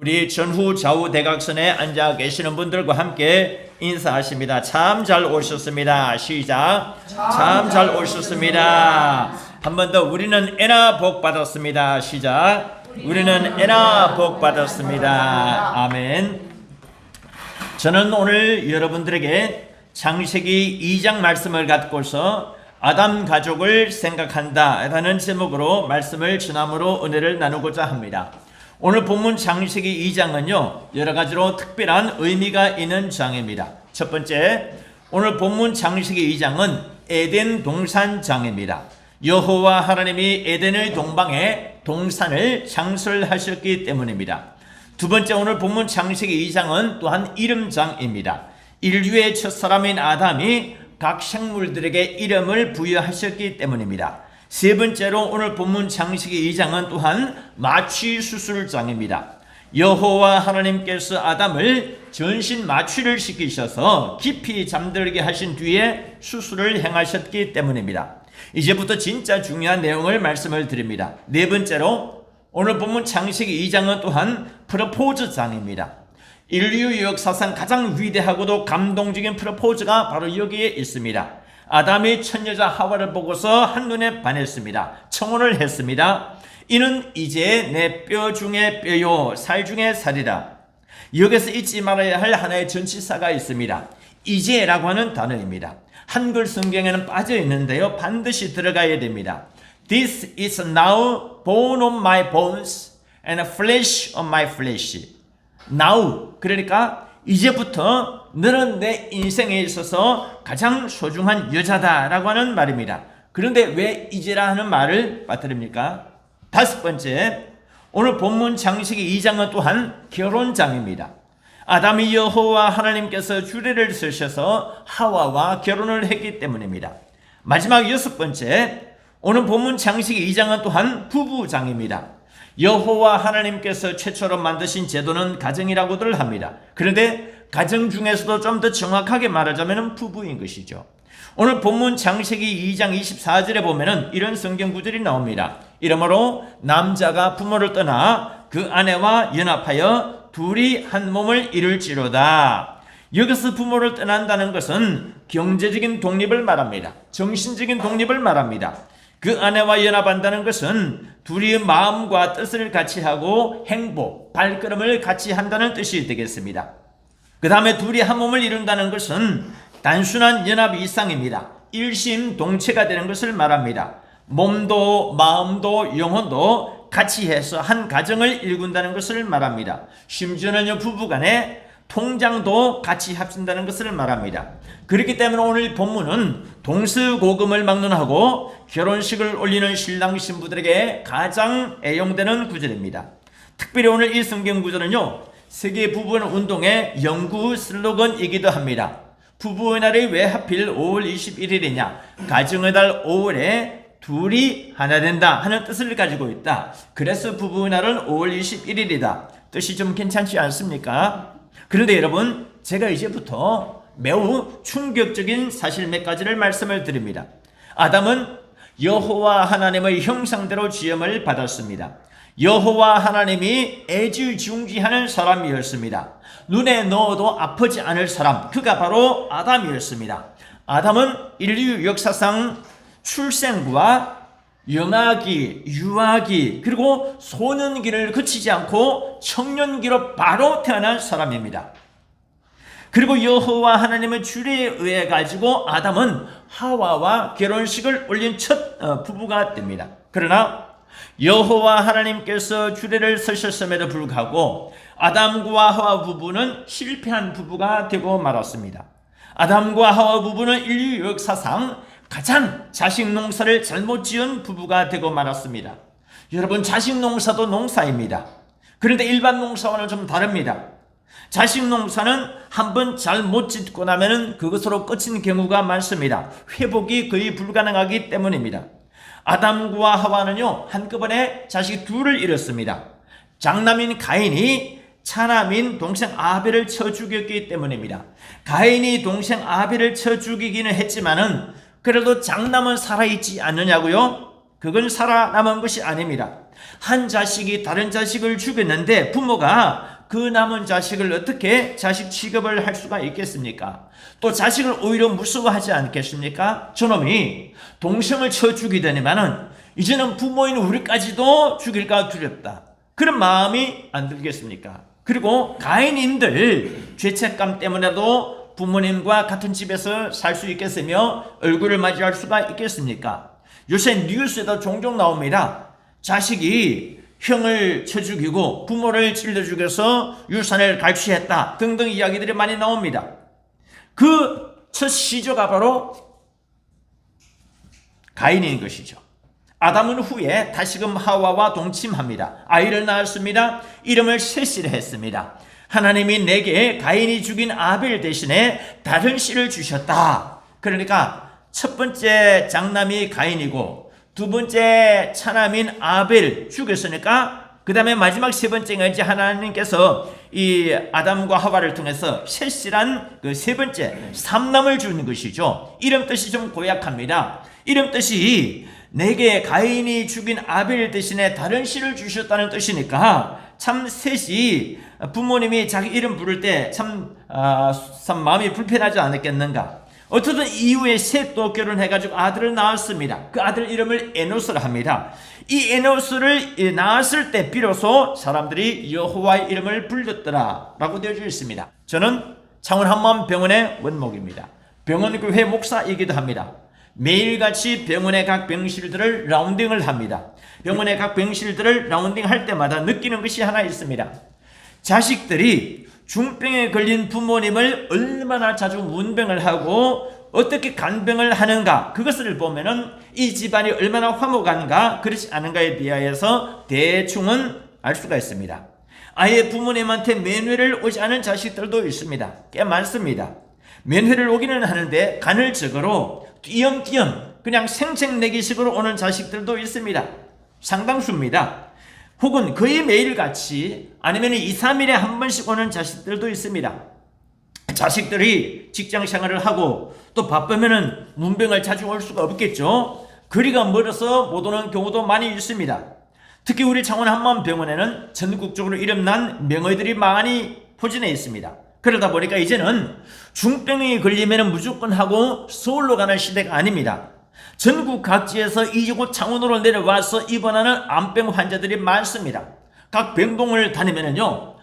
우리 전후 좌우 대각선에 앉아 계시는 분들과 함께 인사하십니다. 참 잘 오셨습니다. 시작. 참 잘 오셨습니다. 한 번 더. 우리는 에나 복 받았습니다. 시작. 우리는 에나 복 받았습니다. 아멘. 저는 오늘 여러분들에게 창세기 2장 말씀을 갖고서 아담 가족을 생각한다 라는 제목으로 말씀을 전함으로 은혜를 나누고자 합니다. 오늘 본문 창세기 2장은요 여러 가지로 특별한 의미가 있는 장입니다. 첫 번째, 오늘 본문 창세기 2장은 에덴 동산장입니다. 여호와 하나님이 에덴의 동방에 동산을 창설하셨기 때문입니다. 두 번째, 오늘 본문 창세기 2장은 또한 이름장입니다. 인류의 첫사람인 아담이 각 생물들에게 이름을 부여하셨기 때문입니다. 세 번째로 오늘 본문 창세기 2장은 또한 마취 수술장입니다. 여호와 하나님께서 아담을 전신 마취를 시키셔서 깊이 잠들게 하신 뒤에 수술을 행하셨기 때문입니다. 이제부터 진짜 중요한 내용을 말씀을 드립니다. 네 번째로 오늘 본문 창세기 2장은 또한 프로포즈장입니다. 인류 역사상 가장 위대하고도 감동적인 프로포즈가 바로 여기에 있습니다. 아담이 첫 여자 하와를 보고서 한눈에 반했습니다. 청혼을 했습니다. 이는 이제 내 뼈 중에 뼈요 살 중에 살이라. 여기서 잊지 말아야 할 하나의 전치사가 있습니다. 이제라고 하는 단어입니다. 한글 성경에는 빠져 있는데요 반드시 들어가야 됩니다. This is now bone of my bones and flesh of my flesh. Now, 그러니까 이제부터 너는 내 인생에 있어서 가장 소중한 여자다라고 하는 말입니다. 그런데 왜 이제라 하는 말을 빠뜨립니까? 다섯 번째, 오늘 본문 창세기 2장은 또한 결혼장입니다. 아담이 여호와 하나님께서 주례를 쓰셔서 하와와 결혼을 했기 때문입니다. 마지막 여섯 번째, 오늘 본문 창세기 2장은 또한 부부장입니다. 여호와 하나님께서 최초로 만드신 제도는 가정이라고들 합니다. 그런데 가정 중에서도 좀 더 정확하게 말하자면 부부인 것이죠. 오늘 본문 창세기 2장 24절에 보면은 이런 성경 구절이 나옵니다. 이러므로 남자가 부모를 떠나 그 아내와 연합하여 둘이 한 몸을 이룰지로다. 여기서 부모를 떠난다는 것은 경제적인 독립을 말합니다. 정신적인 독립을 말합니다. 그 아내와 연합한다는 것은 둘이 마음과 뜻을 같이 하고 행복, 발걸음을 같이 한다는 뜻이 되겠습니다. 그 다음에 둘이 한 몸을 이룬다는 것은 단순한 연합 이상입니다. 일심동체가 되는 것을 말합니다. 몸도 마음도 영혼도 같이 해서 한 가정을 일군다는 것을 말합니다. 심지어는 부부간에 통장도 같이 합친다는 것을 말합니다. 그렇기 때문에 오늘 본문은 동서고금을 막론하고 결혼식을 올리는 신랑 신부들에게 가장 애용되는 구절입니다. 특별히 오늘 이 성경 구절은요 세계 부부 운동의 연구 슬로건이기도 합니다. 부부의 날이 왜 하필 5월 21일이냐? 가정의 달 5월에 둘이 하나 된다 하는 뜻을 가지고 있다. 그래서 부부의 날은 5월 21일이다. 뜻이 좀 괜찮지 않습니까? 그런데 여러분, 제가 이제부터 매우 충격적인 사실 몇 가지를 말씀을 드립니다. 아담은 여호와 하나님의 형상대로 지음을 받았습니다. 여호와 하나님이 애지중지하는 사람이었습니다. 눈에 넣어도 아프지 않을 사람, 그가 바로 아담이었습니다. 아담은 인류 역사상 출생과 영아기, 유아기, 그리고 소년기를 거치지 않고 청년기로 바로 태어난 사람입니다. 그리고 여호와 하나님의 주례에 의해 가지고 아담은 하와와 결혼식을 올린 첫 부부가 됩니다. 그러나 여호와 하나님께서 주례를 쓰셨음에도 불구하고 아담과 하와 부부는 실패한 부부가 되고 말았습니다. 아담과 하와 부부는 인류 역사상 가장 자식 농사를 잘못 지은 부부가 되고 말았습니다. 여러분, 자식 농사도 농사입니다. 그런데 일반 농사와는 좀 다릅니다. 자식 농사는 한번 잘못 짓고 나면 그것으로 끝인 경우가 많습니다. 회복이 거의 불가능하기 때문입니다. 아담과 하와는요 한꺼번에 자식 둘을 잃었습니다. 장남인 가인이 차남인 동생 아벨을 쳐 죽였기 때문입니다. 가인이 동생 아벨을 쳐 죽이기는 했지만은 그래도 장남은 살아있지 않느냐고요? 그건 살아남은 것이 아닙니다. 한 자식이 다른 자식을 죽였는데 부모가 그 남은 자식을 어떻게 자식 취급을 할 수가 있겠습니까? 또 자식을 오히려 무서워하지 않겠습니까? 저놈이 동생을 쳐 죽이더니만은 이제는 부모인 우리까지도 죽일까 두렵다. 그런 마음이 안 들겠습니까? 그리고 가인인들 죄책감 때문에도 부모님과 같은 집에서 살 수 있겠으며 얼굴을 맞이할 수가 있겠습니까? 요새 뉴스에도 종종 나옵니다. 자식이 형을 쳐 죽이고 부모를 찔러 죽여서 유산을 갈취했다 등등 이야기들이 많이 나옵니다. 그 첫 시조가 바로 가인인 것이죠. 아담은 후에 다시금 하와와 동침합니다. 아이를 낳았습니다. 이름을 셋이라 했습니다. 하나님이 내게 가인이 죽인 아벨 대신에 다른 씨를 주셨다. 그러니까 첫 번째 장남이 가인이고 두 번째 차남인 아벨 죽였으니까 그 다음에 마지막 세 번째가 이제 하나님께서 이 아담과 하와를 통해서 셋이란 그 세 번째 삼남을 주는 것이죠. 이름 뜻이 좀 고약합니다. 이름 뜻이 내게 가인이 죽인 아벨 대신에 다른 씨를 주셨다는 뜻이니까 참 셋이 부모님이 자기 이름 부를 때 참 마음이 불편하지 않았겠는가. 어쨌든 이후에 셋도 결혼해가지고 아들을 낳았습니다. 그 아들 이름을 에노스라 합니다. 이 에노스를 낳았을 때 비로소 사람들이 여호와의 이름을 불렀더라 라고 되어져 있습니다. 저는 창원 한마음병원의 원목입니다. 병원교회 목사이기도 합니다. 매일같이 병원의 각 병실들을 라운딩을 합니다. 병원의 각 병실들을 라운딩할 때마다 느끼는 것이 하나 있습니다. 자식들이 중병에 걸린 부모님을 얼마나 자주 문병을 하고 어떻게 간병을 하는가, 그것을 보면은 이 집안이 얼마나 화목한가 그렇지 않은가에 대하여서 대충은 알 수가 있습니다. 아예 부모님한테 면회를 오지 않은 자식들도 있습니다. 꽤 많습니다. 면회를 오기는 하는데 간헐적으로 띄엄띄엄 그냥 생색내기식으로 오는 자식들도 있습니다. 상당수입니다. 혹은 거의 매일같이 아니면 2, 3일에 한 번씩 오는 자식들도 있습니다. 자식들이 직장 생활을 하고 또 바쁘면은 문병을 자주 올 수가 없겠죠. 거리가 멀어서 못 오는 경우도 많이 있습니다. 특히 우리 창원 한마음병원에는 전국적으로 이름난 명의들이 많이 포진해 있습니다. 그러다 보니까 이제는 중병이 걸리면 무조건 하고 서울로 가는 시대가 아닙니다. 전국 각지에서 이곳 창원으로 내려와서 입원하는 암병 환자들이 많습니다. 각 병동을 다니면요,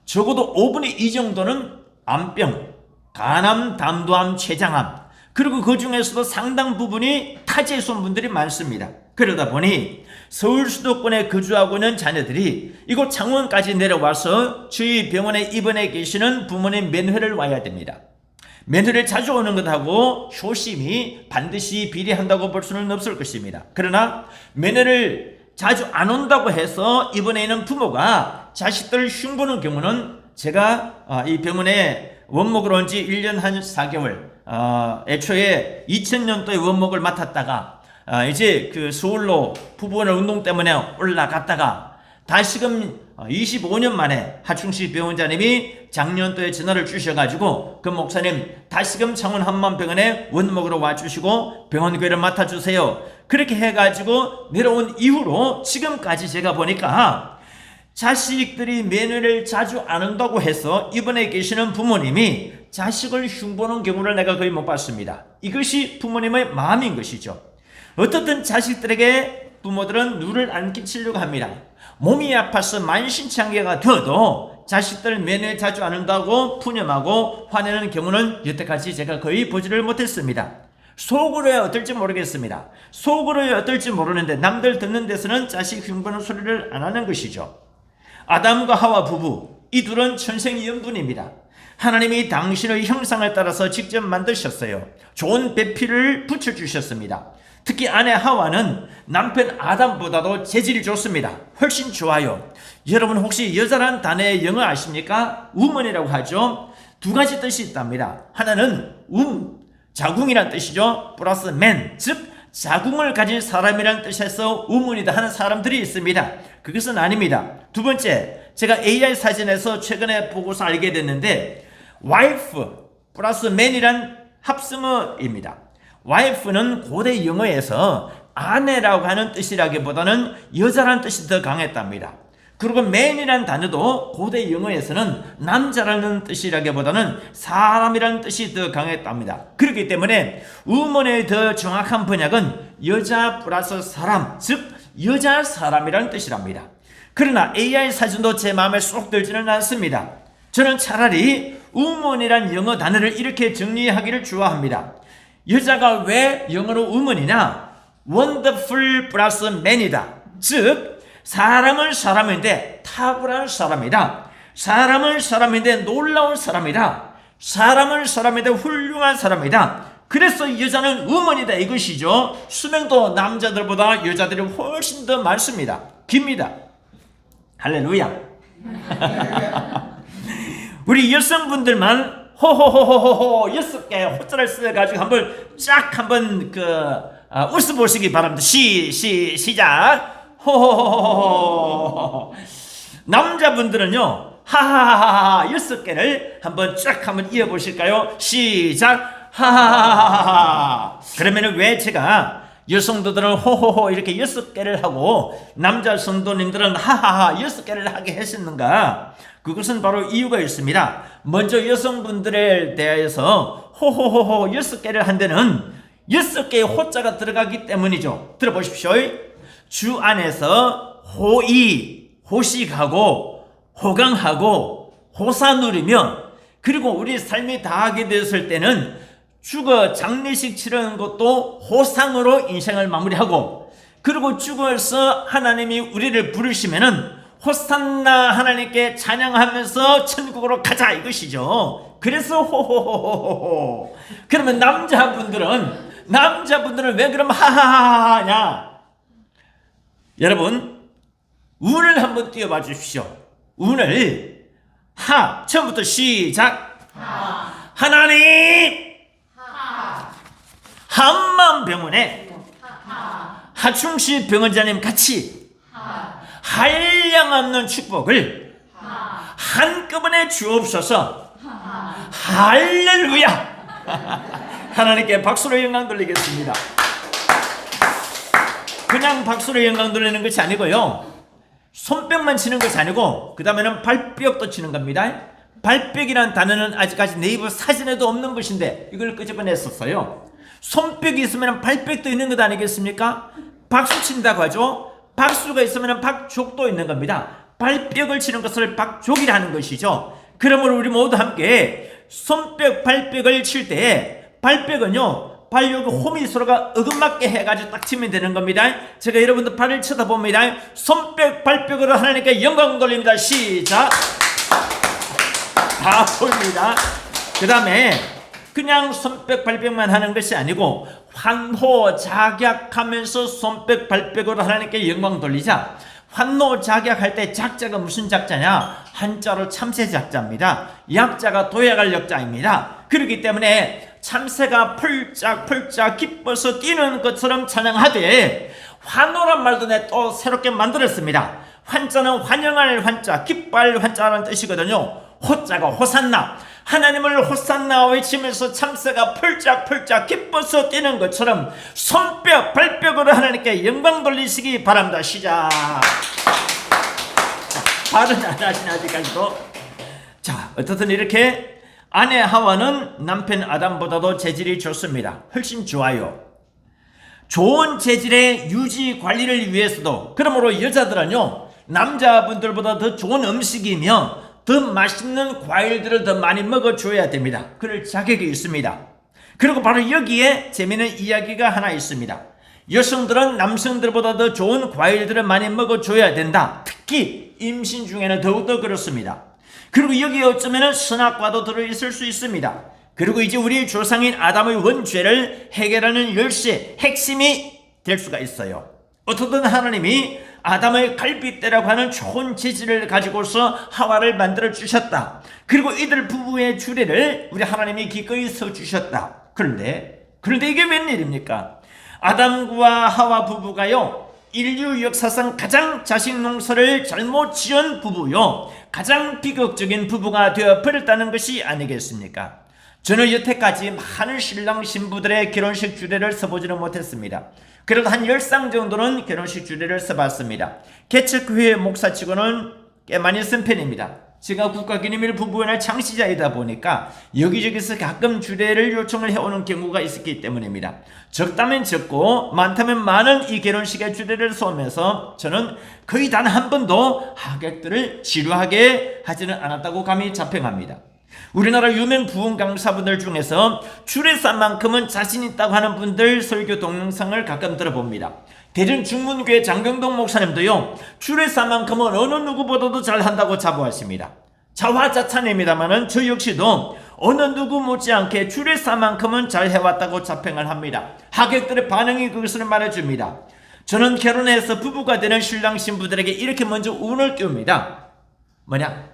적어도 5분의 2 정도는 암병, 간암, 담도암, 췌장암, 그리고 그 중에서도 상당 부분이 타지에서 분들이 많습니다. 그러다 보니 서울 수도권에 거주하고 있는 자녀들이 이곳 창원까지 내려와서 저희 병원에 입원해 계시는 부모님 면회를 와야 됩니다. 면회를 자주 오는 것하고 효심이 반드시 비례한다고 볼 수는 없을 것입니다. 그러나 면회를 자주 안 온다고 해서 입원해 있는 부모가 자식들을 흉보는 경우는 제가 이 병원에 원목을 온 지 1년 한 4개월, 애초에 2000년도에 원목을 맡았다가 이제 그 서울로 부부원을 운동 때문에 올라갔다가 다시금 25년 만에 하충식 병원장님이 작년도에 전화를 주셔가지고 그 목사님 다시금 창원 한마음병원에 원목으로 와주시고 병원교회를 맡아주세요. 그렇게 해가지고 내려온 이후로 지금까지 제가 보니까 자식들이 면회를 자주 안 온다고 해서 입원해 계시는 부모님이 자식을 흉보는 경우를 내가 거의 못 봤습니다. 이것이 부모님의 마음인 것이죠. 어떻든 자식들에게 부모들은 누를 안 끼치려고 합니다. 몸이 아파서 만신창이가 되어도 자식들 면회 자주 안 온다고 푸념하고 화내는 경우는 여태까지 제가 거의 보지를 못했습니다. 속으로야 어떨지 모르겠습니다. 속으로야 어떨지 모르는데 남들 듣는 데서는 자식 흉보는 소리를 안 하는 것이죠. 아담과 하와 부부, 이 둘은 천생연분입니다. 하나님이 당신의 형상을 따라서 직접 만드셨어요. 좋은 배필을 붙여주셨습니다. 특히 아내 하와는 남편 아담보다도 재질이 좋습니다. 훨씬 좋아요. 여러분 혹시 여자란 단어의 영어 아십니까? woman이라고 하죠. 두 가지 뜻이 있답니다. 하나는 자궁이란 뜻이죠. 플러스 man, 즉 자궁을 가진 사람이란 뜻에서 woman이다 하는 사람들이 있습니다. 그것은 아닙니다. 두 번째, 제가 AI 사전에서 최근에 보고서 알게 됐는데 wife 플러스 man이란 합성어입니다. wife는 고대 영어에서 아내라고 하는 뜻이라기보다는 여자라는 뜻이 더 강했답니다. 그리고 man이라는 단어도 고대 영어에서는 남자라는 뜻이라기보다는 사람이라는 뜻이 더 강했답니다. 그렇기 때문에 woman의 더 정확한 번역은 여자 플러스 사람, 즉 여자 사람이라는 뜻이랍니다. 그러나 AI 사전도 제 마음에 쏙 들지는 않습니다. 저는 차라리 woman이란 영어 단어를 이렇게 정리하기를 좋아합니다. 여자가 왜 영어로 woman이냐? wonderful 플러스 man이다. 즉 사람은 사람인데 탁월한 사람이다. 사람은 사람인데 놀라운 사람이다. 사람은 사람인데 훌륭한 사람이다. 그래서 여자는 woman이다 이것이죠. 수명도 남자들보다 여자들이 훨씬 더 많습니다. 깁니다. 할렐루야. 우리 여성분들만 호호호호호호 6개 호자를 써가지고 한번 웃어보시기 바랍니다. 시작. 호호호호호. 남자분들은요 하하하하 6개를 한번 이어보실까요? 시작. 하하하하. 그러면은 왜 제가 여성도들은 호호호 이렇게 6개를 하고 남자 성도님들은 하하하 6개를 하게 했었는가? 그것은 바로 이유가 있습니다. 먼저 여성분들에 대해서 호호호호 6개를 한 데는 6개의 호자가 들어가기 때문이죠. 들어보십시오. 주 안에서 호의, 호식하고 호강하고 호사 누리며 그리고 우리 삶이 다하게 되었을 때는 죽어 장례식 치르는 것도 호상으로 인생을 마무리하고 그리고 죽어서 하나님이 우리를 부르시면은 호산나 하나님께 찬양하면서 천국으로 가자 이것이죠. 그래서 호호호호호. 그러면 남자분들은 왜 그럼 하하하 하냐? 여러분 운을 한번 띄워봐 주십시오. 운을 처음부터 시작. 하나님 한마음병원에 하충시 병원자님 같이 한량없는 축복을 한꺼번에 주옵소서. 할렐루야. 하나님께 박수로 영광 돌리겠습니다. 그냥 박수로 영광 돌리는 것이 아니고요, 손뼉만 치는 것이 아니고 그 다음에는 발뼉도 치는 겁니다. 발뼉이라는 단어는 아직까지 네이버 사진에도 없는 것인데 이걸 끄집어냈었어요. 손뼉이 있으면 발뼉도 있는 것 아니겠습니까? 박수 친다고 하죠. 박수가 있으면 박족도 있는 겁니다. 발뼉을 치는 것을 박족이라는 것이죠. 그러므로 우리 모두 함께 손뼉 발뼉을 칠 때 발뼉은요 발욕 홈이 서로가 어긋맞게 해가지고 딱 치면 되는 겁니다. 제가 여러분들 발을 쳐다봅니다. 손뼉 발뼉으로 하나님께 영광 돌립니다. 시작. 다 보입니다. 그 다음에 그냥 손뼉 발뼉만 하는 것이 아니고 환호작약하면서 손뼉 발뼉으로 하나님께 영광 돌리자. 환호작약할 때 작자가 무슨 작자냐? 한자로 참새작자입니다. 약자가 도약할 역자입니다. 그렇기 때문에 참새가 펄짝펄짝 기뻐서 뛰는 것처럼 찬양하되 환호란 말도 내 또 새롭게 만들었습니다. 환자는 환영할 환자, 기뻐할 환자라는 뜻이거든요. 호자가 호산나, 하나님을 호산나 외치면서 참새가 펄짝펄짝 기뻐서 뛰는 것처럼 손뼉 발뼉으로 하나님께 영광 돌리시기 바랍니다. 시작. 발은 안 하시나 아직까지도. 자, 어떻든 이렇게 아내 하와는 남편 아담보다도 재질이 좋습니다. 훨씬 좋아요. 좋은 재질의 유지 관리를 위해서도, 그러므로 여자들은요 남자분들보다 더 좋은 음식이며 더 맛있는 과일들을 더 많이 먹어줘야 됩니다. 그럴 자격이 있습니다. 그리고 바로 여기에 재미있는 이야기가 하나 있습니다. 여성들은 남성들보다 더 좋은 과일들을 많이 먹어줘야 된다. 특히 임신 중에는 더욱더 그렇습니다. 그리고 여기에 어쩌면 선악과도 들어있을 수 있습니다. 그리고 이제 우리 조상인 아담의 원죄를 해결하는 열쇠, 핵심이 될 수가 있어요. 어떻든 하나님이 아담의 갈빗대라고 하는 좋은 재질을 가지고서 하와를 만들어 주셨다. 그리고 이들 부부의 주례를 우리 하나님이 기꺼이 서주셨다. 그런데 이게 웬일입니까? 아담과 하와 부부가요 인류 역사상 가장 자식 농사를 잘못 지은 부부요 가장 비극적인 부부가 되어 버렸다는 것이 아니겠습니까? 저는 여태까지 많은 신랑 신부들의 결혼식 주례를 써보지는 못했습니다. 그래도 한 10상 정도는 결혼식 주례를 써봤습니다. 개척교회 목사치고는 꽤 많이 쓴 편입니다. 제가 국가기념일 부부연합 창시자이다 보니까 여기저기서 가끔 주례를 요청을 해오는 경우가 있었기 때문입니다. 적다면 적고 많다면 많은 이 결혼식의 주례를 쏘면서 저는 거의 단 한 번도 하객들을 지루하게 하지는 않았다고 감히 자평합니다. 우리나라 유명 부흥 강사분들 중에서 주례사만큼은 자신 있다고 하는 분들 설교 동영상을 가끔 들어봅니다. 대전 중문교회 장경동 목사님도요, 주례사만큼은 어느 누구보다도 잘한다고 자부하십니다. 자화자찬입니다만은 저 역시도 어느 누구 못지않게 주례사만큼은 잘 해왔다고 자평을 합니다. 하객들의 반응이 그것을 말해줍니다. 저는 결혼해서 부부가 되는 신랑 신부들에게 이렇게 먼저 운을 띄웁니다. 뭐냐?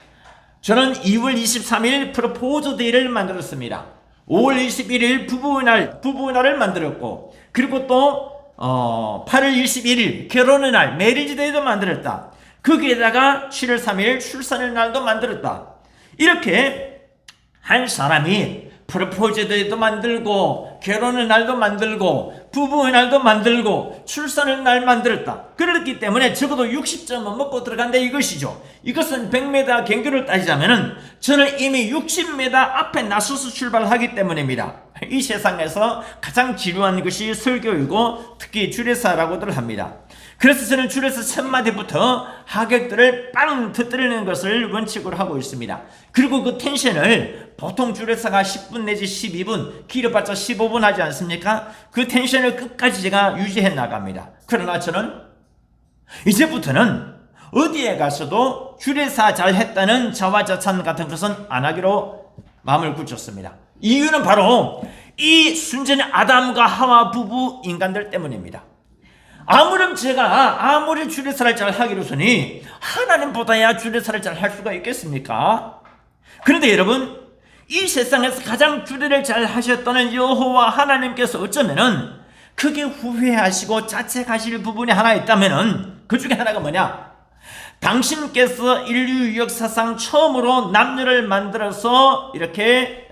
저는 2월 23일 프로포즈 데이를 만들었습니다. 5월 21일 부부의 날을 만들었고, 그리고 또 8월 21일 결혼의 날 메리지 데이도 만들었다. 거기에다가 7월 3일 출산의 날도 만들었다. 이렇게 한 사람이 프로포즈 데이도 만들고 결혼의 날도 만들고 부부의 날도 만들고 출산의 날 만들었다. 그렇기 때문에 적어도 60점은 먹고 들어간다 이것이죠. 이것은 100m 경교를 따지자면은 저는 이미 60m 앞에 나서서 출발하기 때문입니다. 이 세상에서 가장 지루한 것이 설교이고 특히 주례사라고들 합니다. 그래서 저는 주례사 첫 마디부터 하객들을 빵 터뜨리는 것을 원칙으로 하고 있습니다. 그리고 그 텐션을 보통 주례사가 10분 내지 12분, 길어봤자 15분 하지 않습니까? 그 텐션을 끝까지 제가 유지해 나갑니다. 그러나 저는 이제부터는 어디에 가서도 주례사 잘했다는 자화자찬 같은 것은 안 하기로 마음을 굳혔습니다. 이유는 바로 이 순전히 아담과 하와 부부 인간들 때문입니다. 아무렴 제가 아무리 주례사를 잘 하기로서니 하나님보다야 주례사를 잘 할 수가 있겠습니까? 그런데 여러분, 이 세상에서 가장 주례를 잘 하셨다는 여호와 하나님께서 어쩌면은 크게 후회하시고 자책하실 부분이 하나 있다면은 그 중에 하나가 뭐냐? 당신께서 인류 역사상 처음으로 남녀를 만들어서 이렇게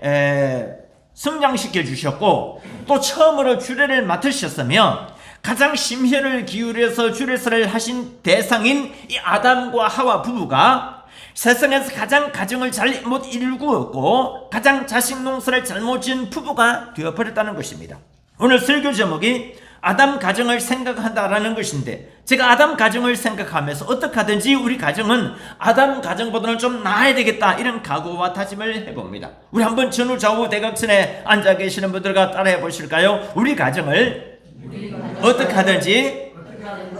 성장시켜 주셨고 또 처음으로 주례를 맡으셨으며 가장 심혈을 기울여서 주례사를 하신 대상인 이 아담과 하와 부부가 세상에서 가장 가정을 잘못 이루고 가장 자식 농사를 잘못 지은 부부가 되어버렸다는 것입니다. 오늘 설교 제목이 아담 가정을 생각한다라는 것인데, 제가 아담 가정을 생각하면서 어떻게 하든지 우리 가정은 아담 가정보다는 좀 나아야 되겠다, 이런 각오와 다짐을 해봅니다. 우리 한번 전후 좌우 대각선에 앉아 계시는 분들과 따라해 보실까요? 우리 가정을 어떻게 하든지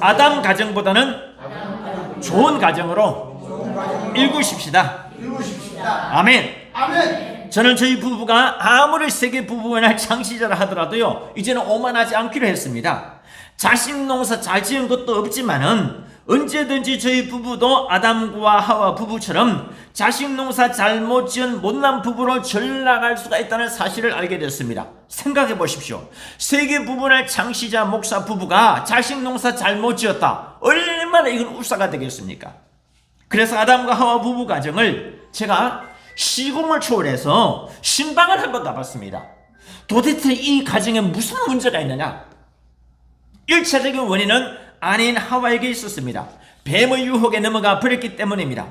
아담 가정보다는 좋은 가정으로 일구십시다. 아멘. 저는 저희 부부가 아무리 세계 부부연합 창시자라 하더라도요, 이제는 오만하지 않기로 했습니다. 자식 농사 잘 지은 것도 없지만은 언제든지 저희 부부도 아담과 하와 부부처럼 자식 농사 잘못 지은 못난 부부로 전락할 수가 있다는 사실을 알게 됐습니다. 생각해 보십시오. 세계 부부연합 창시자 목사 부부가 자식 농사 잘못 지었다. 얼마나 이건 울사가 되겠습니까? 그래서 아담과 하와 부부 가정을 제가 시공을 초월해서 신방을 한번 가봤습니다. 도대체 이 가정에 무슨 문제가 있느냐? 1차적인 원인은 아내인 하와에게 있었습니다. 뱀의 유혹에 넘어가 버렸기 때문입니다.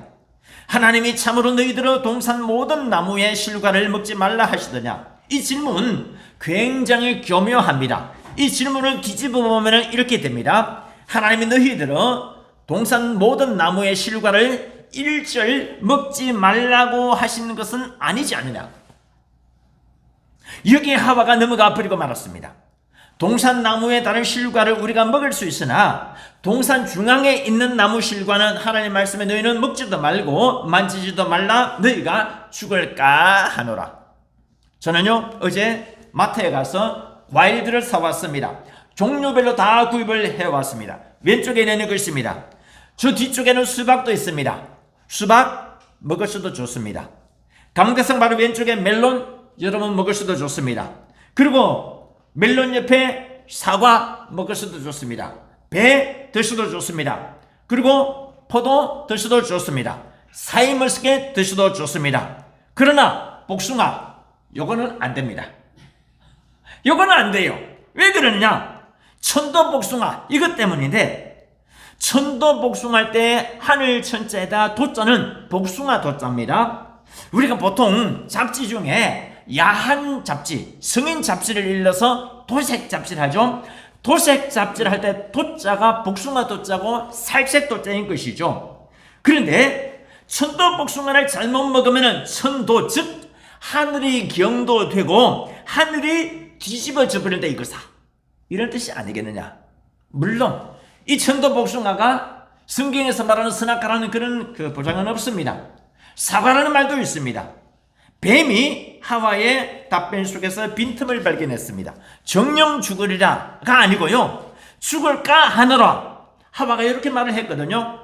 하나님이 참으로 너희들의 동산 모든 나무의 실과를 먹지 말라 하시더냐? 이 질문 굉장히 교묘합니다. 이 질문을 뒤집어 보면 이렇게 됩니다. 하나님이 너희들의 동산 모든 나무의 실과를 일절 먹지 말라고 하시는 것은 아니지 않느냐? 여기에 하와가 넘어가 버리고 말았습니다. 동산 나무의 다른 실과를 우리가 먹을 수 있으나 동산 중앙에 있는 나무 실과는 하나님 말씀에 너희는 먹지도 말고 만지지도 말라, 너희가 죽을까 하노라. 저는요, 어제 마트에 가서 과일들을 사왔습니다. 종류별로 다 구입을 해왔습니다. 왼쪽에는 것입니다. 저 뒤쪽에는 수박도 있습니다. 수박 먹을 수도 좋습니다. 강대상 바로 왼쪽에 멜론, 여러분 먹을 수도 좋습니다. 그리고 멜론 옆에 사과 먹을 수도 좋습니다. 배 드셔도 좋습니다. 그리고 포도 드셔도 좋습니다. 샤인머스켓 드셔도 좋습니다. 그러나 복숭아, 요거는 안 됩니다. 요거는 안 돼요. 왜 그러느냐? 천도복숭아 이것 때문인데, 천도복숭아할 때 하늘 천자에다 도자는 복숭아 도자입니다. 우리가 보통 잡지 중에 야한 잡지, 성인 잡지를 일러서 도색 잡지를 하죠. 도색 잡지를 할 때 도자가 복숭아 도자고 살색 도자인 것이죠. 그런데 천도복숭아를 잘못 먹으면 천도, 즉 하늘이 경도되고 하늘이 뒤집어져 버린다 이거사, 이런 뜻이 아니겠느냐. 물론 이 천도복숭아가 성경에서 말하는 선악과라는 그런 보장은 없습니다. 사과라는 말도 있습니다. 뱀이 하와의 답변 속에서 빈틈을 발견했습니다. 정령 죽으리라가 아니고요, 죽을까 하느라. 하와가 이렇게 말을 했거든요.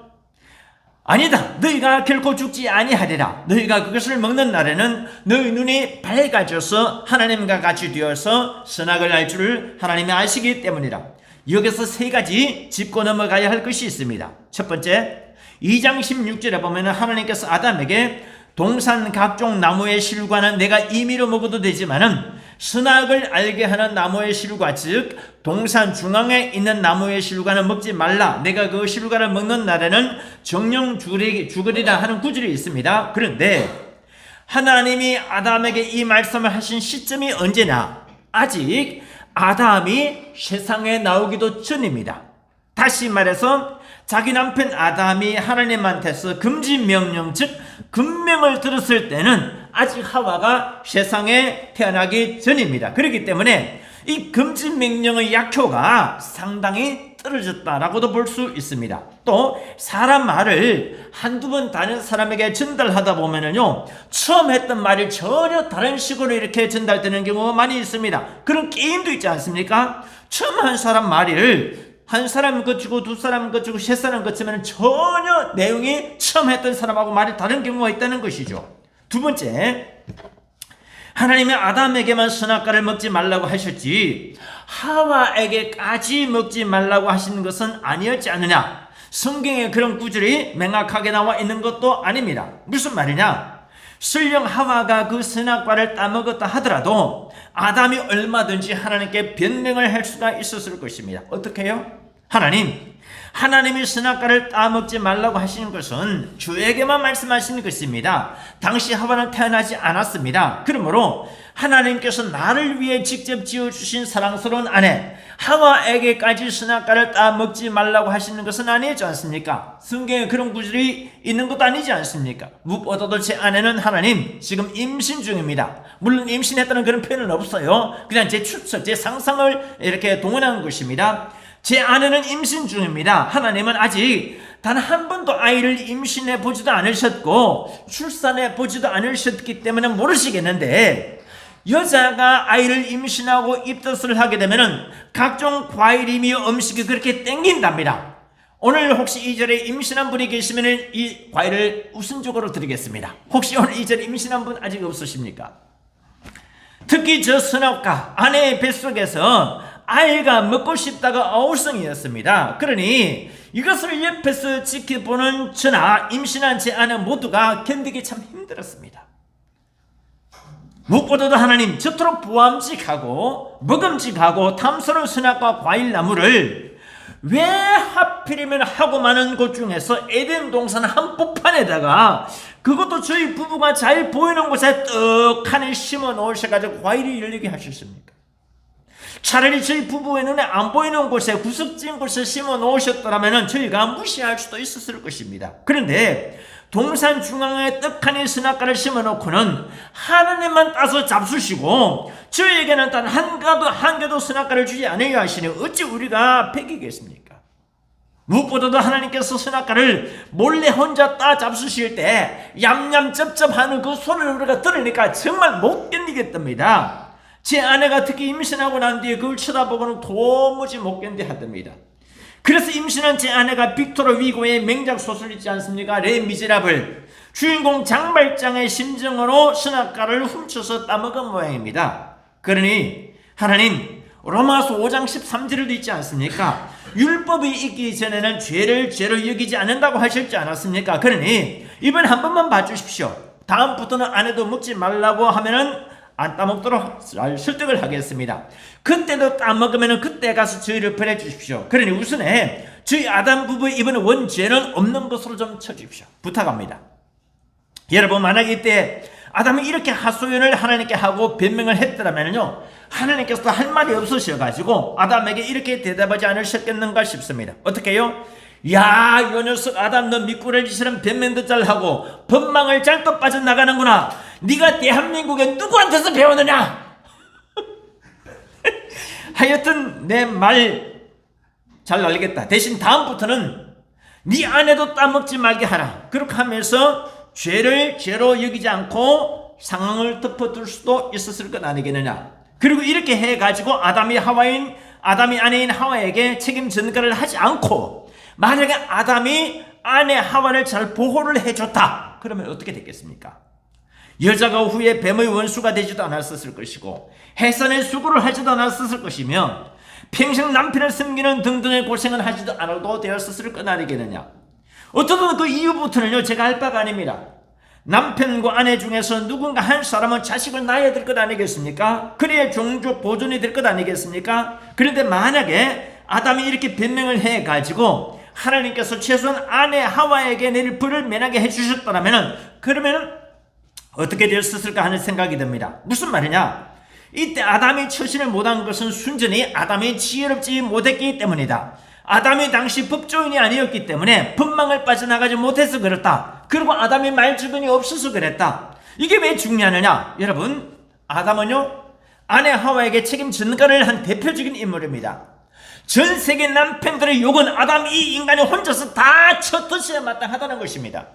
아니다, 너희가 결코 죽지 아니하리라. 너희가 그것을 먹는 날에는 너희 눈이 밝아져서 하나님과 같이 되어서 선악을 알 줄을 하나님이 아시기 때문이라. 여기서 세 가지 짚고 넘어가야 할 것이 있습니다. 첫 번째, 2장 16절에 보면 하나님께서 아담에게 동산 각종 나무의 실과는 내가 임의로 먹어도 되지만은 선악을 알게 하는 나무의 실과, 즉 동산 중앙에 있는 나무의 실과는 먹지 말라. 내가 그 실과를 먹는 날에는 정령 죽으리라 하는 구절이 있습니다. 그런데 하나님이 아담에게 이 말씀을 하신 시점이 언제냐? 아직 아담이 세상에 나오기도 전입니다. 다시 말해서 자기 남편 아담이 하나님한테서 금지 명령, 즉 금명을 들었을 때는 아직 하와가 세상에 태어나기 전입니다. 그렇기 때문에 이 금지 명령의 약효가 상당히 떨어졌다라고도 볼 수 있습니다. 또 사람 말을 한두 번 다른 사람에게 전달하다 보면은요, 처음 했던 말이 전혀 다른 식으로 이렇게 전달되는 경우가 많이 있습니다. 그런 게임도 있지 않습니까? 처음 한 사람 말을 한 사람 거치고 두 사람 거치고 세 사람 거치면 전혀 내용이 처음 했던 사람하고 말이 다른 경우가 있다는 것이죠. 두 번째, 하나님이 아담에게만 선악과를 먹지 말라고 하셨지 하와에게까지 먹지 말라고 하시는 것은 아니었지 않느냐. 성경에 그런 구절이 명확하게 나와 있는 것도 아닙니다. 무슨 말이냐? 설령 하와가 그 선악과를 따먹었다 하더라도 아담이 얼마든지 하나님께 변명을 할 수가 있었을 것입니다. 어떻게 해요? 하나님이 선악과를 따먹지 말라고 하시는 것은 주에게만 말씀하시는 것입니다. 당시 하와는 태어나지 않았습니다. 그러므로 하나님께서 나를 위해 직접 지어주신 사랑스러운 아내 하와에게까지 선악과를 따먹지 말라고 하시는 것은 아니지 않습니까? 성경에 그런 구절이 있는 것도 아니지 않습니까? 무엇보다도 제 아내는 하나님 지금 임신 중입니다. 물론 임신했다는 그런 표현은 없어요. 그냥 제 추측, 제 상상을 이렇게 동원한 것입니다. 제 아내는 임신 중입니다. 하나님은 아직 단 한 번도 아이를 임신해 보지도 않으셨고 출산해 보지도 않으셨기 때문에 모르시겠는데, 여자가 아이를 임신하고 입덧을 하게 되면은 각종 과일이며 음식이 그렇게 땡긴답니다. 오늘 혹시 이 자리에 임신한 분이 계시면 이 과일을 우선적으로 드리겠습니다. 혹시 오늘 이 자리에 임신한 분 아직 없으십니까? 특히 저 선악과 아내의 뱃속에서 아이가 먹고 싶다가 어울성이었습니다. 그러니 이것을 옆에서 지켜보는 저나 임신한 제 아내 모두가 견디기 참 힘들었습니다. 무엇보다도 하나님 저토록 보암직하고 먹음직하고 탐스러운 선악과 과일나무를 왜 하필이면 하고 많은 곳 중에서 에덴 동산 한복판에다가, 그것도 저희 부부가 잘 보이는 곳에 떡하니 심어 놓으셔가지고 과일이 열리게 하셨습니까? 차라리 저희 부부의 눈에 안 보이는 곳에 구석진 곳에 심어 놓으셨더라면 저희가 무시할 수도 있었을 것입니다. 그런데 동산 중앙에 떡하니 선악과를 심어 놓고는 하나님만 따서 잡수시고 저희에게는 단 한 개도 선악과를 주지 않으려 하시니 어찌 우리가 패기겠습니까? 무엇보다도 하나님께서 선악과를 몰래 혼자 따 잡수실 때 얌얌 쩝쩝하는 그 소리를 우리가 들으니까 정말 못 견디겠답니다. 제 아내가 특히 임신하고 난 뒤에 그걸 쳐다보고는 도무지 못 견디하답니다. 그래서 임신한 제 아내가 빅토르 위고의 맹작 소설 있지 않습니까? 레 미제라블, 주인공 장발장의 심정으로 선악과를 훔쳐서 따먹은 모양입니다. 그러니 하나님 로마서 5장 13절에도 있지 않습니까? 율법이 있기 전에는 죄를 죄로 여기지 않는다고 하셨지 않았습니까? 그러니 이번에 한 번만 봐주십시오. 다음부터는 아내도 먹지 말라고 하면은 안 따먹도록 잘 설득을 하겠습니다. 그때도 따먹으면 그때 가서 저희를 보내주십시오. 그러니 우선에 저희 아담 부부의 이번 원죄는 없는 것으로 좀 쳐주십시오. 부탁합니다. 여러분, 만약에 이때 아담이 이렇게 하소연을 하나님께 하고 변명을 했더라면요, 하나님께서도 할 말이 없으셔가지고 아담에게 이렇게 대답하지 않으셨겠는가 싶습니다. 어떻게 해요? 야, 요 녀석 아담, 너 미꾸라지처럼 변명도 잘하고 법망을 잘 또 빠져나가는구나. 네가 대한민국에 누구한테서 배우느냐? 하여튼 내 말 잘 알겠다. 대신 다음부터는 네 아내도 따먹지 말게 하라. 그렇게 하면서 죄를 죄로 여기지 않고 상황을 덮어둘 수도 있었을 것 아니겠느냐. 그리고 이렇게 해가지고 아담이 아내인 하와에게 책임 전가를 하지 않고 만약에 아담이 아내 하와를 잘 보호를 해줬다. 그러면 어떻게 됐겠습니까? 여자가 후에 뱀의 원수가 되지도 않았을 것이고 해산의 수고를 하지도 않았을 것이며 평생 남편을 섬기는 등등의 고생을 하지도 않아도 되었을 것 아니겠느냐. 어쩌든 그 이후부터는요, 제가 할 바가 아닙니다. 남편과 아내 중에서 누군가 한 사람은 자식을 낳아야 될 것 아니겠습니까? 그래야 종족 보존이 될 것 아니겠습니까? 그런데 만약에 아담이 이렇게 변명을 해가지고 하나님께서 최소한 아내 하와에게 내릴 불을 면하게 해주셨더라면 그러면 어떻게 되었을까 하는 생각이 듭니다. 무슨 말이냐? 이때 아담이 처신을 못한 것은 순전히 아담이 지혜롭지 못했기 때문이다. 아담이 당시 법조인이 아니었기 때문에 법망을 빠져나가지 못해서 그렇다. 그리고 아담이 말주변이 없어서 그랬다. 이게 왜 중요하느냐? 여러분, 아담은요, 아내 하와에게 책임 전가를 한 대표적인 인물입니다. 전 세계 남편들의 욕은 아담 이 인간이 혼자서 다 쳤듯이 마땅하다는 것입니다.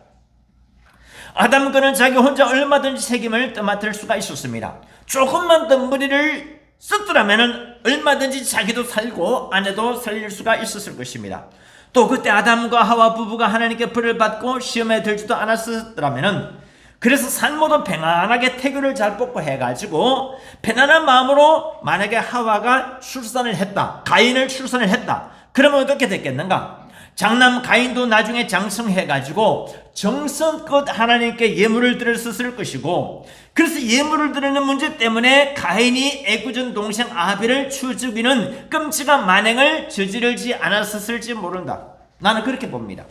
아담 그는 자기 혼자 얼마든지 책임을 맡을 수가 있었습니다. 조금만 더 머리를 썼더라면 얼마든지 자기도 살고 아내도 살릴 수가 있었을 것입니다. 또 그때 아담과 하와 부부가 하나님께 벌을 받고 시험에 들지도 않았더라면 그래서 산모도 평안하게 태교를 잘 뽑고 해가지고 편안한 마음으로 만약에 하와가 출산을 했다, 가인을 출산을 했다, 그러면 어떻게 됐겠는가? 장남 가인도 나중에 장성해가지고 정성껏 하나님께 예물을 드렸을 것이고, 그래서 예물을 드리는 문제 때문에 가인이 애꿎은 동생 아벨을 죽이는 끔찍한 만행을 저지르지 않았을지 모른다. 나는 그렇게 봅니다.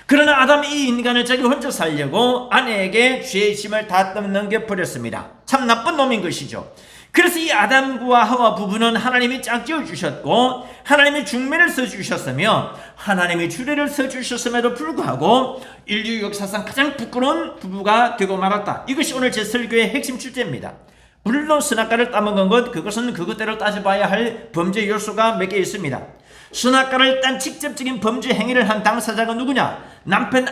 그러나 아담이 이 인간을 자기 혼자 살려고 아내에게 죄의 짐을 다 넘겨버렸습니다. 참 나쁜 놈인 것이죠. 그래서 이 아담과 하와 부부는 하나님이 짝지어 주셨고 하나님이 중매를 써주셨으며 하나님이 주례를 써주셨음에도 불구하고 인류 역사상 가장 부끄러운 부부가 되고 말았다. 이것이 오늘 제 설교의 핵심 주제입니다. 물론 선악과를 따먹은 것, 그것은 그것대로 따져봐야 할 범죄 요소가 몇 개 있습니다. 선악과를 딴 직접적인 범죄 행위를 한 당사자가 누구냐? 남편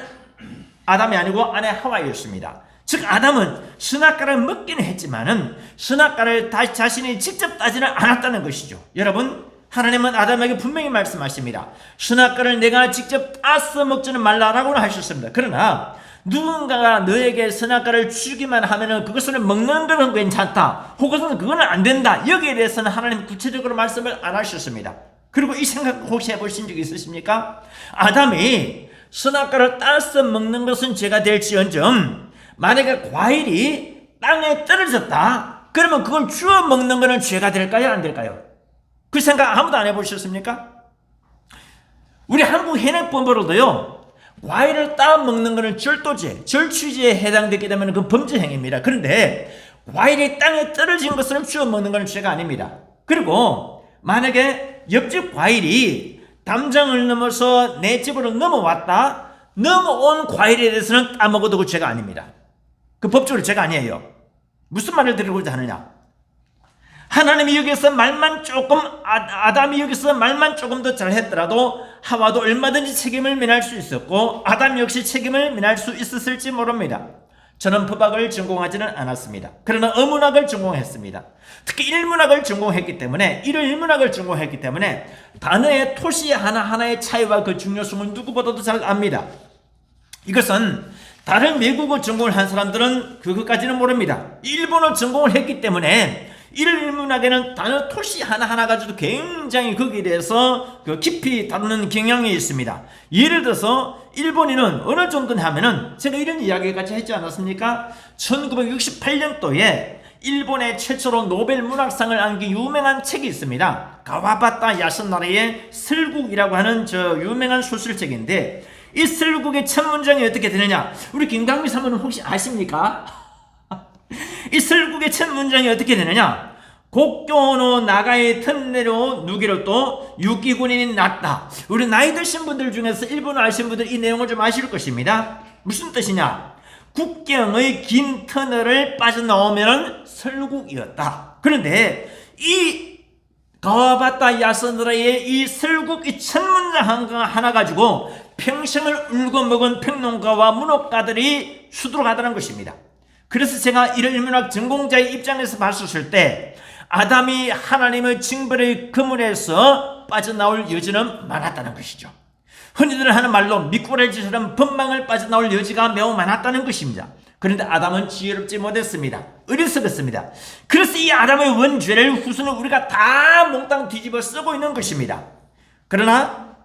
아담이 아니고 아내 하와였습니다. 즉 아담은 선악과를 먹기는 했지만은 선악과를 자신이 직접 따지는 않았다는 것이죠. 여러분, 하나님은 아담에게 분명히 말씀하십니다. 선악과를 내가 직접 따서 먹지는 말라라고는 하셨습니다. 그러나 누군가가 너에게 선악과를 주기만 하면은 그것을 먹는 것은 괜찮다, 혹은 그거는 안 된다, 여기에 대해서는 하나님 구체적으로 말씀을 안 하셨습니다. 그리고 이 생각 혹시 해보신 적 있으십니까? 아담이 선악과를 따서 먹는 것은 죄가 될지언정 만약에 과일이 땅에 떨어졌다, 그러면 그걸 주워 먹는 것은 죄가 될까요, 안 될까요? 그 생각 아무도 안 해보셨습니까? 우리 한국 현행법으로도요, 과일을 따 먹는 것은 절도죄, 절취죄에 해당되게 되면 그 범죄 행위입니다. 그런데 과일이 땅에 떨어진 것을 주워 먹는 것은 죄가 아닙니다. 그리고 만약에 옆집 과일이 담장을 넘어서 내 집으로 넘어왔다, 넘어온 과일에 대해서는 따먹어도 그 죄가 아닙니다. 그 법적으로 죄가 아니에요. 무슨 말을 드리고자 하느냐? 하나님이 여기서 말만 조금, 아담이 여기서 말만 조금 더 잘했더라도 하와도 얼마든지 책임을 면할 수 있었고 아담 역시 책임을 면할 수 있었을지 모릅니다. 저는 법학을 전공하지는 않았습니다. 그러나 어문학을 전공했습니다. 특히 일문학을 전공했기 때문에 단어의 토시 하나하나의 차이와 그 중요성을 누구보다도 잘 압니다. 이것은 다른 외국어 전공을 한 사람들은 그것까지는 모릅니다. 일본어 전공을 했기 때문에 일문학에는 단어 토시 하나하나 가지고 굉장히 거기에 대해서 깊이 다루는 경향이 있습니다. 예를 들어서 일본인은 어느 정도는 하면은 제가 이런 이야기까지 했지 않았습니까? 1968년도에 일본의 최초로 노벨 문학상을 안긴 유명한 책이 있습니다. 가와바타 야스나라의 슬국이라고 하는 저 유명한 소설책인데, 이 슬국의 첫 문장이 어떻게 되느냐? 우리 김강미 사모님 혹시 아십니까? 이 슬국의 첫 문장이 어떻게 되느냐? 국교노 나가의 튼내로 누기로 또 유기군인이 났다. 우리 나이 드신 분들 중에서 일본어 아시는 분들 이 내용을 좀 아실 것입니다. 무슨 뜻이냐? 국경의 긴 터널을 빠져나오면 설국이었다. 그런데 이 가와바타 야스나라의 이 설국 이 첫 문장 하나 가지고 평생을 울고 먹은 평론가와 문학가들이 수두룩하다는 것입니다. 그래서 제가 이런 인문학 전공자의 입장에서 봤었을 때 아담이 하나님의 징벌의 그물에서 빠져나올 여지는 많았다는 것이죠. 흔히들 하는 말로 미꾸라지처럼 법망을 빠져나올 여지가 매우 많았다는 것입니다. 그런데 아담은 지혜롭지 못했습니다. 어리석었습니다. 그래서 이 아담의 원죄를 후손은 우리가 다 몽땅 뒤집어 쓰고 있는 것입니다. 그러나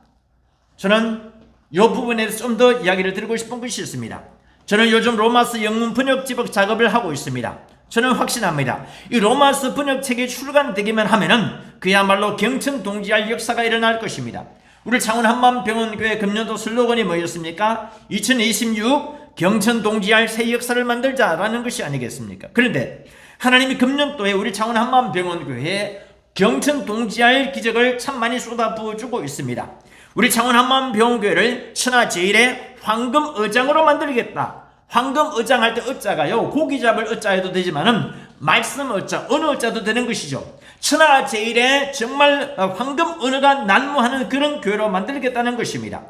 저는 이 부분에 대해서 좀 더 이야기를 드리고 싶은 것이 있습니다. 저는 요즘 로마서 영문 번역 집업 작업을 하고 있습니다. 저는 확신합니다. 이 로마서 번역책이 출간되기만 하면은 그야말로 경천동지할 역사가 일어날 것입니다. 우리 창원 한마음병원교회 금년도 슬로건이 뭐였습니까? 2026 경천동지할 새 역사를 만들자라는 것이 아니겠습니까? 그런데 하나님이 금년도에 우리 창원 한마음병원교회에 경천동지할 기적을 참 많이 쏟아부어주고 있습니다. 우리 창원 한마음병원교회를 천하제일의 황금의장으로 만들겠다. 황금의장 할 때 의자가요, 고기 잡을 의자 해도 되지만은 말씀 의자, 어느 의자도 되는 것이죠. 천하제일의 정말 황금언어가 난무하는 그런 교회로 만들겠다는 것입니다.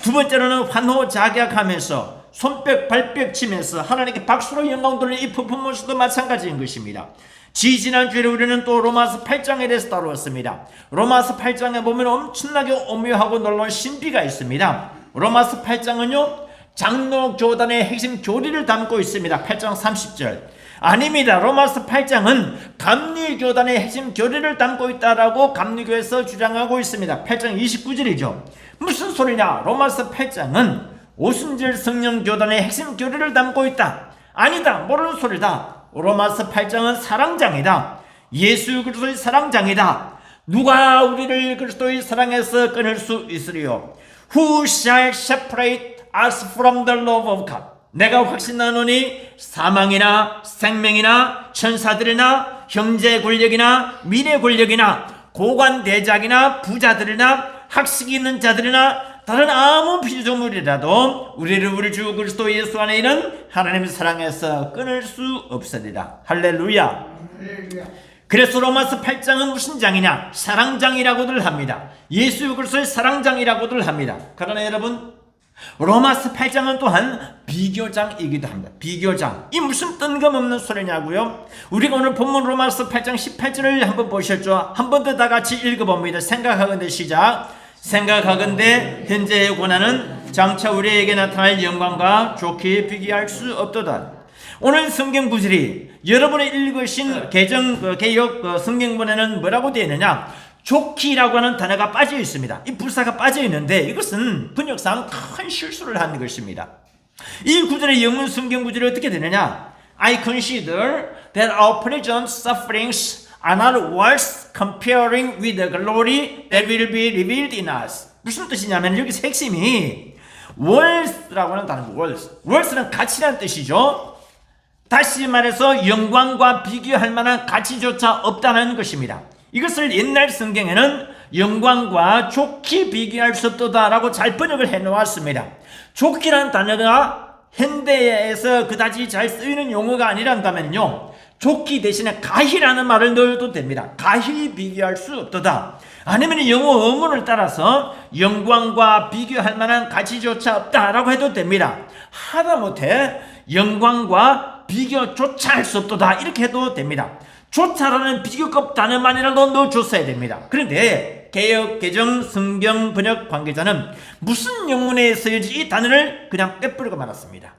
두 번째로는 환호작약하면서 손뼉 발뼉 치면서 하나님께 박수로 영광 돌리는 이 퍼포먼스도 마찬가지인 것입니다. 지지난주에 우리는 또 로마서 8장에 대해서 다루었습니다. 로마서 8장에 보면 엄청나게 오묘하고 놀라운 신비가 있습니다. 로마서 8장은요, 장로교단의 핵심 교리를 담고 있습니다. 8장 30절. 아닙니다. 로마서 8장은 감리교단의 핵심 교리를 담고 있다라고 감리교에서 주장하고 있습니다. 8장 29절이죠. 무슨 소리냐? 로마서 8장은 오순절 성령교단의 핵심 교리를 담고 있다. 아니다. 모르는 소리다. 로마서 8장은 사랑장이다. 예수 그리스도의 사랑장이다. 누가 우리를 그리스도의 사랑에서 끊을 수 있으리요? Who shall separate us from the love of God? 내가 확신하노니 사망이나 생명이나 천사들이나 형제 권력이나 미래 권력이나 고관 대작이나 부자들이나 학식이 있는 자들이나 다른 아무 피조물이라도 우리를 우리 주 그리스도 예수 안에 있는 하나님의 사랑에서 끊을 수 없으리라. 할렐루야. 그래서 로마서 8장은 무슨 장이냐? 사랑장이라고들 합니다. 예수 그리스도의 사랑장이라고들 합니다. 그러나 여러분, 로마서 8장은 또한 비교장이기도 합니다. 비교장. 이 무슨 뜬금없는 소리냐고요? 우리가 오늘 본문 로마서 8장 18절을 한번 보셨죠? 한 번 더 다 같이 읽어봅니다. 생각하건대 시작. 생각하건대 현재의 고난은 장차 우리에게 나타날 영광과 좋게 비교할 수 없도다. 오늘 성경 구절이 여러분이 읽으신 개역 성경본에는 뭐라고 되어 있느냐? 좋기라고 하는 단어가 빠져 있습니다. 이 불사가 빠져 있는데 이것은 번역상 큰 실수를 하는 것입니다. 이 구절의 영문 성경 구절이 어떻게 되느냐? I consider that our present sufferings are not worth comparing with the glory that will be revealed in us. 무슨 뜻이냐면 여기서 핵심이 worth라고 하는 단어입니다. worth는 가치라는 뜻이죠. 다시 말해서 영광과 비교할 만한 가치조차 없다는 것입니다. 이것을 옛날 성경에는 영광과 좋게 비교할 수 없다라고 잘 번역을 해놓았습니다. 좋기라는 단어가 현대에서 그다지 잘 쓰이는 용어가 아니란다면요, 좋기 대신에 가히라는 말을 넣어도 됩니다. 가히 비교할 수 없도다. 아니면 영어 어문을 따라서 영광과 비교할 만한 가치조차 없다라고 해도 됩니다. 하다못해 영광과 비교조차 할 수 없도다 이렇게 해도 됩니다. 조차라는 비교급 단어만이라도 넣어줬어야 됩니다. 그런데 개역 개정 성경 번역 관계자는 무슨 영문에 쓰여지 이 단어를 그냥 빼버리고 말았습니다.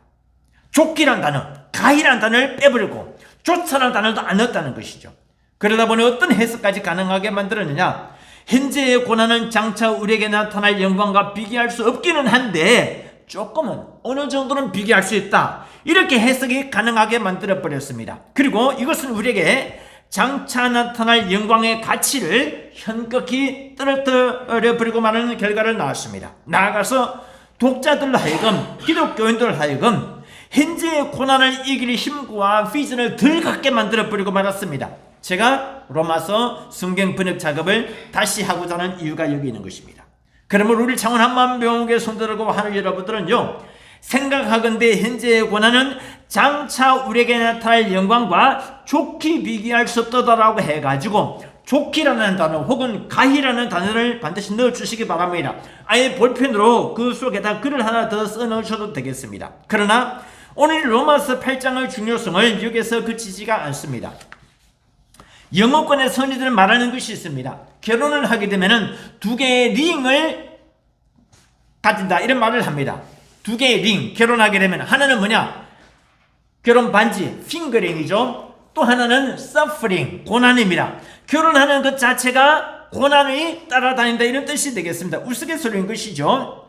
좋기란 단어, 가히란 단어를 빼버리고 조차라는 단어도 안 넣었다는 것이죠. 그러다 보니 어떤 해석까지 가능하게 만들었느냐? 현재의 고난은 장차 우리에게 나타날 영광과 비교할 수 없기는 한데 조금은 어느 정도는 비교할 수 있다. 이렇게 해석이 가능하게 만들어 버렸습니다. 그리고 이것은 우리에게 장차 나타날 영광의 가치를 현격히 떨어뜨려 버리고 마는 결과를 낳았습니다. 나아가서 독자들로 하여금, 기독교인들로 하여금 현재의 고난을 이길 힘과 비전을 덜 갖게 만들어 버리고 말았습니다. 제가 로마서 성경 번역 작업을 다시 하고자 하는 이유가 여기 있는 것입니다. 그러므로 우리 창원 한만병원교회 성도들과 하는 여러분들은요, 생각하건대 현재의 고난은 장차 우리에게 나타날 영광과 좋게 비교할 수 없다라고 해가지고 좋기라는 단어 혹은 가히라는 단어를 반드시 넣어주시기 바랍니다. 아예 볼펜으로 그 속에다 글을 하나 더 써넣으셔도 되겠습니다. 그러나 오늘 로마서 8장의 중요성을 여기서 그치지가 않습니다. 영어권의 선의들은 말하는 것이 있습니다. 결혼을 하게 되면 두 개의 링을 가진다, 이런 말을 합니다. 두 개의 링, 결혼하게 되면 하나는 뭐냐? 결혼 반지, 핑거링이죠. 또 하나는 서퍼링, 고난입니다. 결혼하는 것 자체가 고난이 따라다닌다, 이런 뜻이 되겠습니다. 우스갯소리인 것이죠.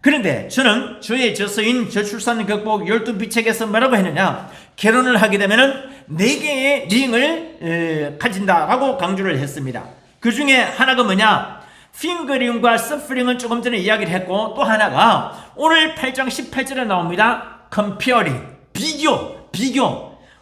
그런데 저는 저의 저서인 저출산 극복 12비책에서 뭐라고 했느냐? 결혼을 하게 되면 4개의 링을 가진다라고 강조를 했습니다. 그 중에 하나가 뭐냐? 핑거링과 서퍼링은 조금 전에 이야기를 했고, 또 하나가 오늘 8장 18절에 나옵니다. comparing, 비교.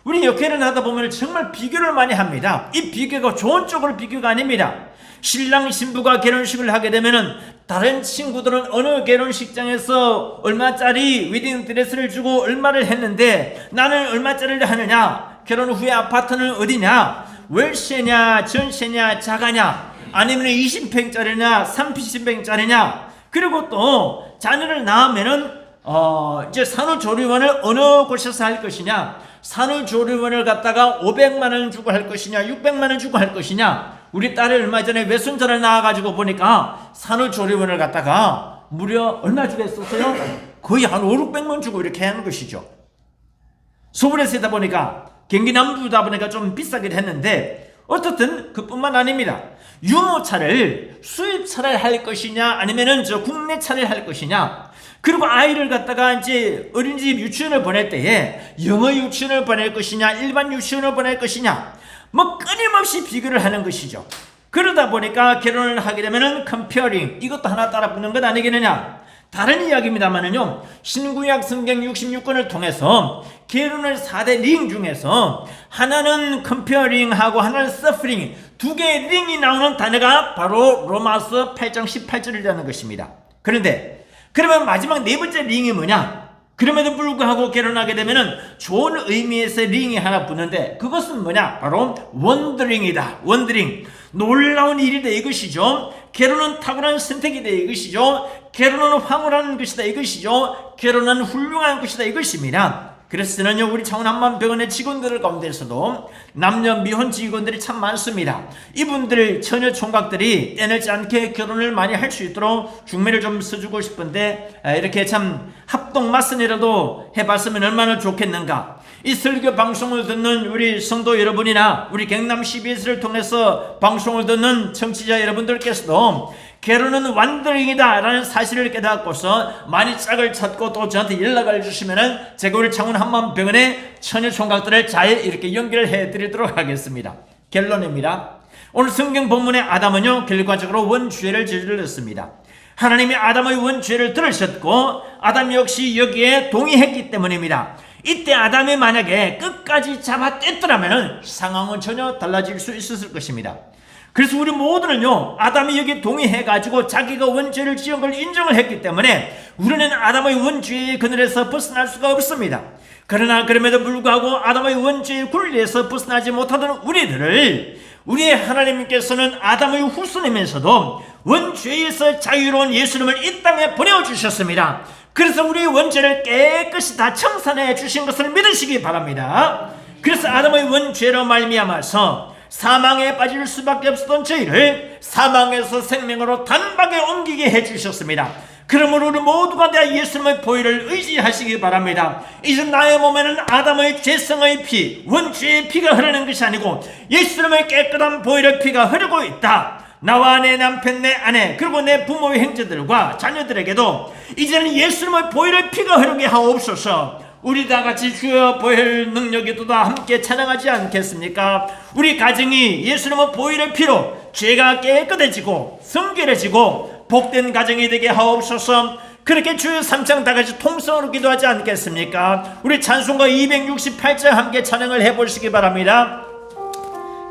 우리 역회를 하다 보면 정말 비교를 많이 합니다. 이 비교가 좋은 쪽으로 비교가 아닙니다. 신랑 신부가 결혼식을 하게 되면은 다른 친구들은 어느 결혼식장에서 얼마짜리 웨딩드레스를 주고 얼마를 했는데 나는 얼마짜리를 하느냐? 결혼 후에 아파트는 어디냐? 월세냐, 전세냐, 자가냐? 아니면 20평짜리냐, 30평짜리냐? 그리고 또 자녀를 낳으면은 이제 산후조리원을 어느 곳에서 할 것이냐? 산후조리원을 갖다가 500만 원 주고 할 것이냐, 600만 원 주고 할 것이냐? 우리 딸이 얼마 전에 외손자를 낳아가지고 보니까 산후조리원을 갖다가 무려 얼마 주고 했었어요? 거의 한 5, 600만 주고 이렇게 하는 것이죠. 서울에서 있다 보니까, 경기 남부다 보니까 좀 비싸긴 했는데, 어떻든 그뿐만 아닙니다. 유모차를 수입차를 할 것이냐, 아니면은 국내차를 할 것이냐, 그리고 아이를 갖다가 이제 어린이집 유치원을 보낼 때에 영어 유치원을 보낼 것이냐, 일반 유치원을 보낼 것이냐, 뭐 끊임없이 비교를 하는 것이죠. 그러다 보니까 결혼을 하게 되면은 comparing, 이것도 하나 따라 붙는 것 아니겠느냐? 다른 이야기입니다만은요, 신구약 성경 66권을 통해서 결혼을 4대 링 중에서 하나는 comparing하고 하나는 suffering, 두 개의 링이 나오는 단어가 바로 로마서 8장 18절이라는 것입니다. 그런데 그러면 마지막 네 번째 링이 뭐냐? 그럼에도 불구하고 결혼하게 되면은 좋은 의미에서 링이 하나 붙는데, 그것은 뭐냐? 바로 원더링이다. 원더링. 놀라운 일이다, 이것이죠. 결혼은 탁월한 선택이다, 이것이죠. 결혼은 황홀한 것이다, 이것이죠. 결혼은 훌륭한 것이다, 이것입니다. 그래서 저는요, 우리 창원 한만병원의 직원들 가운데서도 남녀 미혼 직원들이 참 많습니다. 이분들 처녀 총각들이 떼내지 않게 결혼을 많이 할 수 있도록 중매를 좀 써주고 싶은데, 이렇게 참 합동 맞선이라도 해봤으면 얼마나 좋겠는가. 이 설교 방송을 듣는 우리 성도 여러분이나 우리 경남 CBS를 통해서 방송을 듣는 청취자 여러분들께서도 결혼은 완더링이다 라는 사실을 깨닫고서 많이 짝을 찾고 또 저한테 연락을 주시면은 제가 우리 창원 한만병원의 처녀 총각들을 잘 이렇게 연결해 드리도록 하겠습니다. 결론입니다. 오늘 성경 본문의 아담은요, 결과적으로 원죄를 저질렀습니다. 하나님이 아담의 원죄를 들으셨고 아담 역시 여기에 동의했기 때문입니다. 이때 아담이 만약에 끝까지 잡아떼더라면 상황은 전혀 달라질 수 있었을 것입니다. 그래서 우리 모두는요, 아담이 여기 동의해가지고 자기가 원죄를 지은 걸 인정을 했기 때문에 우리는 아담의 원죄의 그늘에서 벗어날 수가 없습니다. 그러나 그럼에도 불구하고 아담의 원죄의 굴레에서 벗어나지 못하던 우리들을 우리의 하나님께서는 아담의 후손이면서도 원죄에서 자유로운 예수님을 이 땅에 보내주셨습니다. 그래서 우리의 원죄를 깨끗이 다 청산해 주신 것을 믿으시기 바랍니다. 그래서 아담의 원죄로 말미암아서 사망에 빠질 수밖에 없었던 저희를 사망에서 생명으로 단박에 옮기게 해주셨습니다. 그러므로 우리 모두가 다 예수님의 보혈을 의지하시기 바랍니다. 이제 나의 몸에는 아담의 죄성의 피, 원죄의 피가 흐르는 것이 아니고 예수님의 깨끗한 보혈의 피가 흐르고 있다. 나와 내 남편, 내 아내, 그리고 내 부모의 형제들과 자녀들에게도 이제는 예수님의 보혈의 피가 흐르게 하옵소서. 우리 다 같이 주여 보혈 능력이 또다 함께 찬양하지 않겠습니까? 우리 가정이 예수님의 보혈의 피로 죄가 깨끗해지고 성결해지고 복된 가정이 되게 하옵소서. 그렇게 주여 3장 다 같이 통성으로 기도하지 않겠습니까? 우리 찬송가 268장 함께 찬양을 해보시기 바랍니다.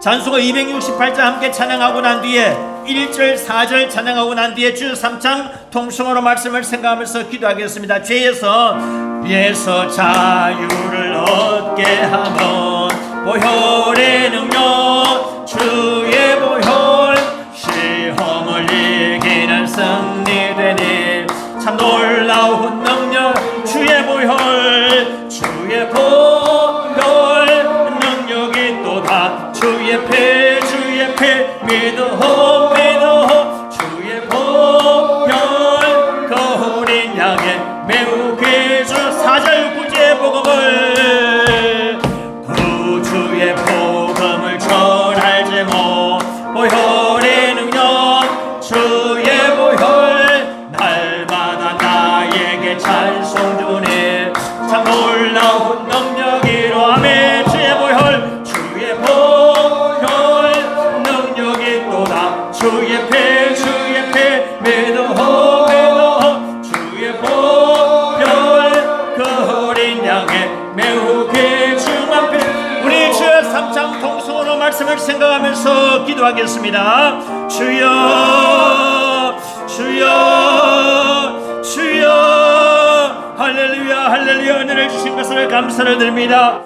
찬송가 268장 함께 찬양하고 난 뒤에 1절 4절 찬양하고 난 뒤에 주 3장 통성으로 말씀을 생각하면서 기도하겠습니다. 죄에서 자유를 얻게 하면 보혈의 능력 주의 보혈 시험을 이기는 승리되니 참 놀라운 능력 주의 보혈 능력이 또다 주의 피 믿어 주의 보혈 그 어린 양의 매우 귀주 4절 구주의 복음을 구주의 복음을 전할지 못 보혈의 능력 주의 보혈 날마다 나에게 찬송 주니 참 놀라운 능력이로 아멘. 주의 보혈 능력이 또다 주의 피 믿어 주의 보혈 그 어린 양의 매우 귀중한 피. 우리 주여 3장 통성으로 말씀을 생각하면서 기도하겠습니다. 주여 할렐루야 할렐루야. 은혜를 주신 것을 감사를 드립니다.